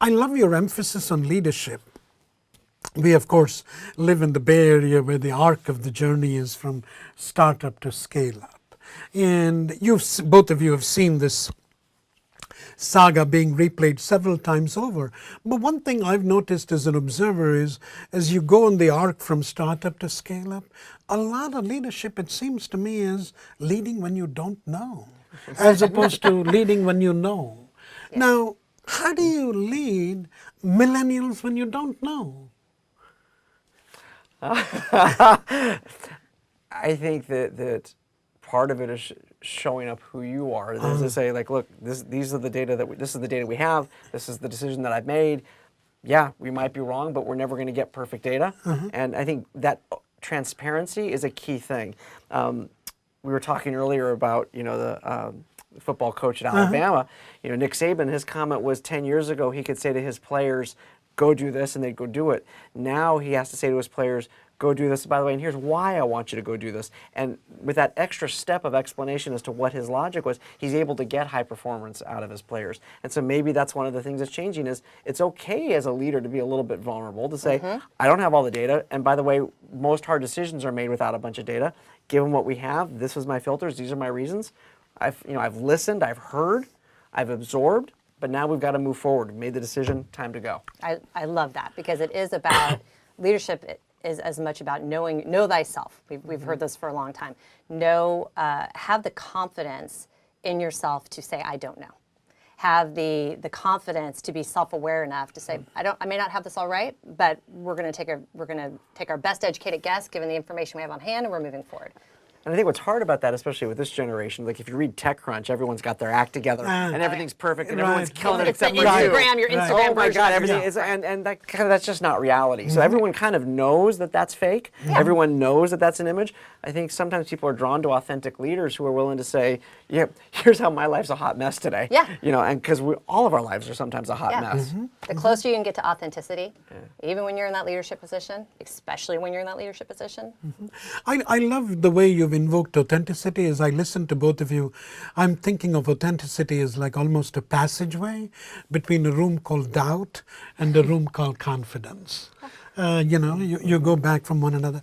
I love your emphasis on leadership. We, of course, live in the Bay Area where the arc of the journey is from startup to scale up. And both of you have seen this saga being replayed several times over. But one thing I've noticed as an observer is, as you go on the arc from startup to scale up, a lot of leadership, it seems to me, is leading when you don't know, as opposed to leading when you know. Yeah. Now, how do you lead millennials when you don't know? I think that part of it is showing up who you are. There's to say, like, look, these are the data this is the data we have. This is the decision that I've made. Yeah, we might be wrong, but we're never going to get perfect data. And I think that transparency is a key thing. We were talking earlier about, the football coach at Alabama. Nick Saban, his comment was 10 years ago, he could say to his players, go do this, and they'd go do it. Now he has to say to his players, go do this, by the way, and here's why I want you to go do this. And with that extra step of explanation as to what his logic was, he's able to get high performance out of his players. And so maybe that's one of the things that's changing is it's okay as a leader to be a little bit vulnerable, to say, I don't have all the data, and by the way, most hard decisions are made without a bunch of data. Given what we have, this was my filters, these are my reasons. I've listened, I've heard, I've absorbed, but now we've got to move forward. We've made the decision, time to go. I love that, because it is about leadership is as much about know thyself. We've heard this for a long time. Have the confidence in yourself to say, I don't know. Have the confidence to be self-aware enough to say, I may not have this all right, but we're going to take our best educated guess given the information we have on hand, and we're moving forward. And I think what's hard about that, especially with this generation, like if you read TechCrunch, everyone's got their act together and everything's perfect and everyone's killing it except for Instagram, your Instagram Oh my God, version. everything is, and that's just not reality. So everyone kind of knows that that's fake. Yeah. Everyone knows that that's an image. I think sometimes people are drawn to authentic leaders who are willing to say, yeah, here's how my life's a hot mess today. Yeah. And because all of our lives are sometimes a hot mess. The closer you can get to authenticity, even when you're in that leadership position, especially when you're in that leadership position. I love the way you've invoked authenticity. As I listen to both of you, I'm thinking of authenticity as like almost a passageway between a room called doubt and a room called confidence. You go back from one another.